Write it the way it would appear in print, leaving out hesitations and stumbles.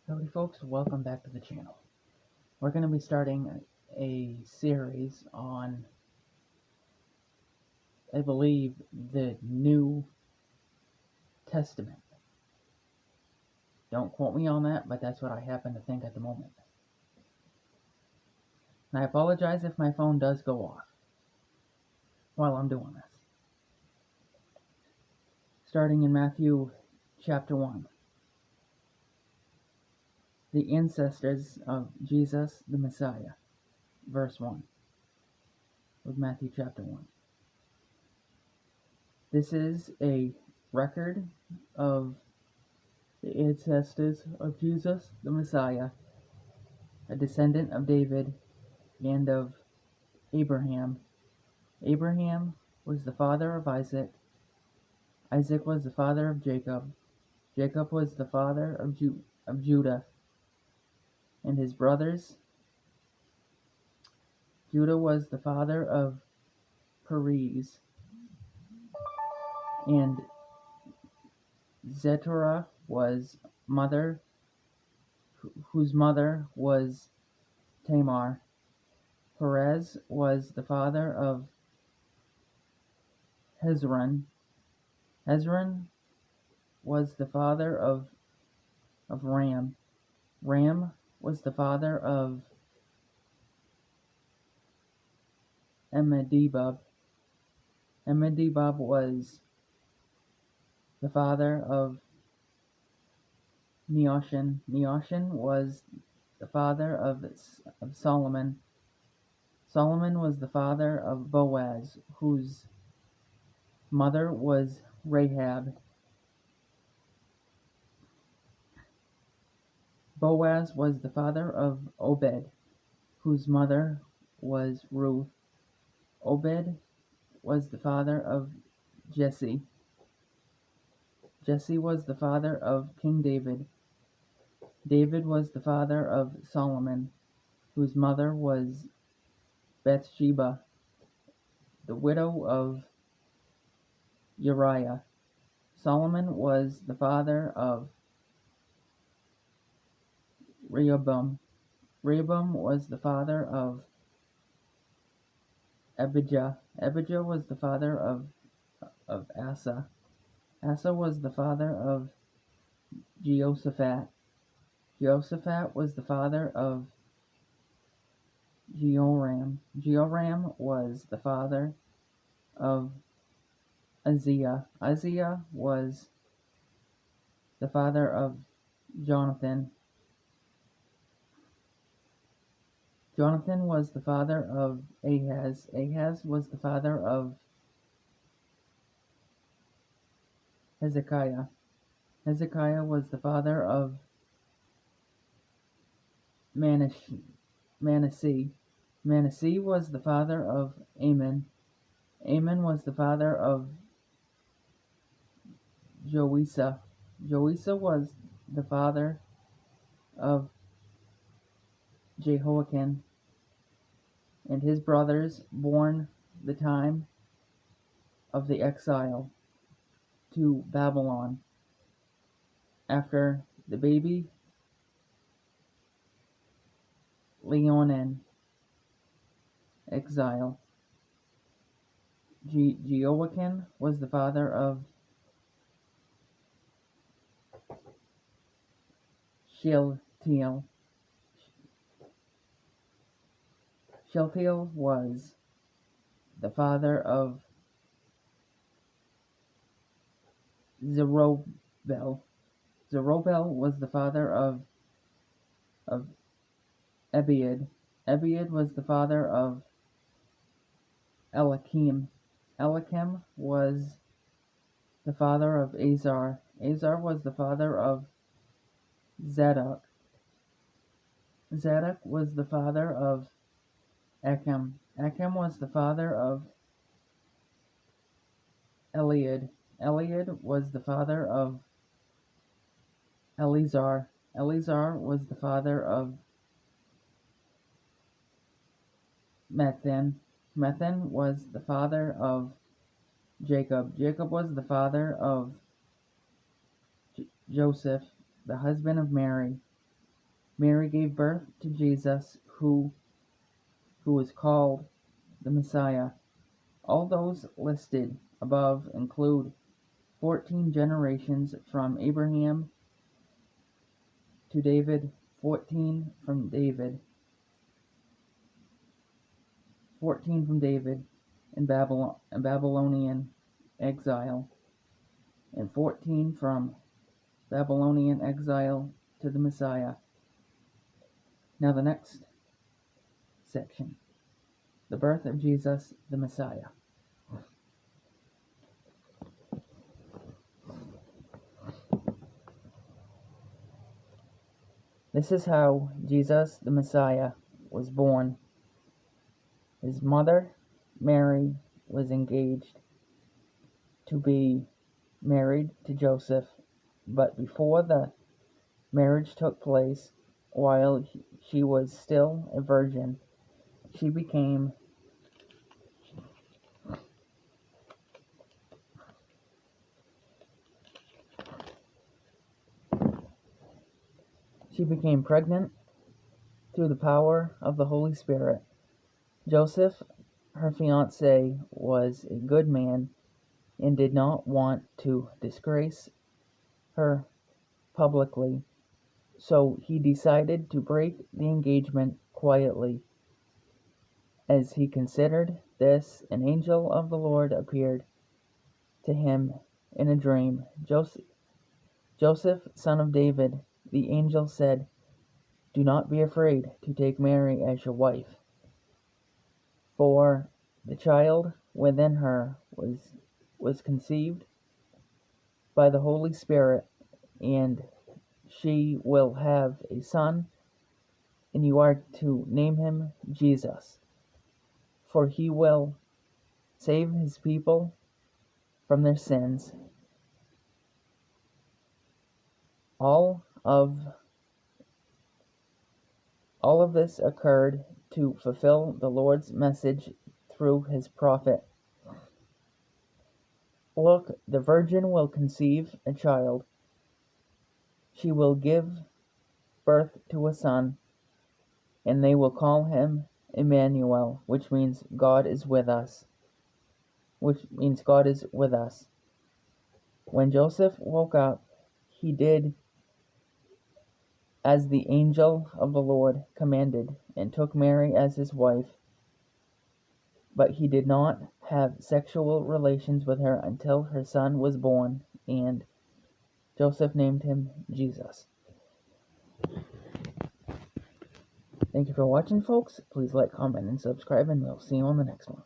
Howdy folks, welcome back to the channel. We're going to be starting a series on, I believe, the New Testament. Don't quote me on that, but that's what I happen to think at the moment. And I apologize if my phone does go off while I'm doing this. Starting in Matthew chapter 1. The ancestors of Jesus the Messiah, verse 1 of Matthew chapter 1. This is a record of the ancestors of Jesus the Messiah, a descendant of David and of Abraham. Abraham was the father of Isaac. Isaac was the father of Jacob. Jacob was the father of Judah and his brothers. Judah was the father of Perez, and Zerah was mother, whose mother was Tamar. Perez was the father of Hezron. Hezron was the father of Ram. Ram was the father of Amminadab. Amminadab was the father of Neoshan. Neoshan was the father of Solomon. Solomon was the father of Boaz, whose mother was Rahab. Boaz was the father of Obed, whose mother was Ruth. Obed was the father of Jesse. Jesse was the father of King David. David was the father of Solomon, whose mother was Bathsheba, the widow of Uriah. Solomon was the father of Rehoboam. Rehoboam was the father of Abijah. Abijah was the father of Asa. Asa was the father of Jehoshaphat. Jehoshaphat was the father of Jehoram. Jehoram was the father of Uzziah. Uzziah was the father of Jonathan. Jonathan was the father of Ahaz. Ahaz was the father of Hezekiah. Hezekiah was the father of Manasseh. Manasseh was the father of Amon. Amon was the father of Joasa. Joasa was the father of Jehoiakim and his brothers, born the time of the exile to Babylon. After the baby Leonin exile, Jehoiakim was the father of Shealtiel. Shealtiel was the father of Zerubbabel. Zerubbabel was the father of Abiad. Abiad was the father of Eliakim. Eliakim was the father of Azar. Azar was the father of Zadok. Zadok was the father of Achim. Achim was the father of Eliad. Eliad was the father of Eleazar. Eleazar was the father of Methan. Methan was the father of Jacob. Jacob was the father of Joseph, the husband of Mary. Mary gave birth to Jesus, who was called the Messiah. All those listed above include 14 generations from Abraham to David, 14 from David in Babylonian exile, and 14 from Babylonian exile to the Messiah. Now the next section, the birth of Jesus the Messiah. This is how Jesus the Messiah was born. His mother, Mary, was engaged to be married to Joseph, but before the marriage took place, while she was still a virgin, she became pregnant through the power of the Holy Spirit. Joseph, her fiancé, was a good man and did not want to disgrace her publicly, so he decided to break the engagement quietly. As he considered this, an angel of the Lord appeared to him in a dream. Joseph, son of David, the angel said, "Do not be afraid to take Mary as your wife, for the child within her was conceived by the Holy Spirit, and she will have a son, and you are to name him Jesus, for he will save his people from their sins." All of this occurred to fulfill the Lord's message through his prophet. "Look, the virgin will conceive a child. She will give birth to a son, and they will call him Emmanuel, which means God is with us. When Joseph woke up, he did as the angel of the Lord commanded, and took Mary as his wife. But he did not have sexual relations with her until her son was born, and Joseph named him Jesus. Thank you for watching, folks. Please like, comment, and subscribe, and we'll see you on the next one.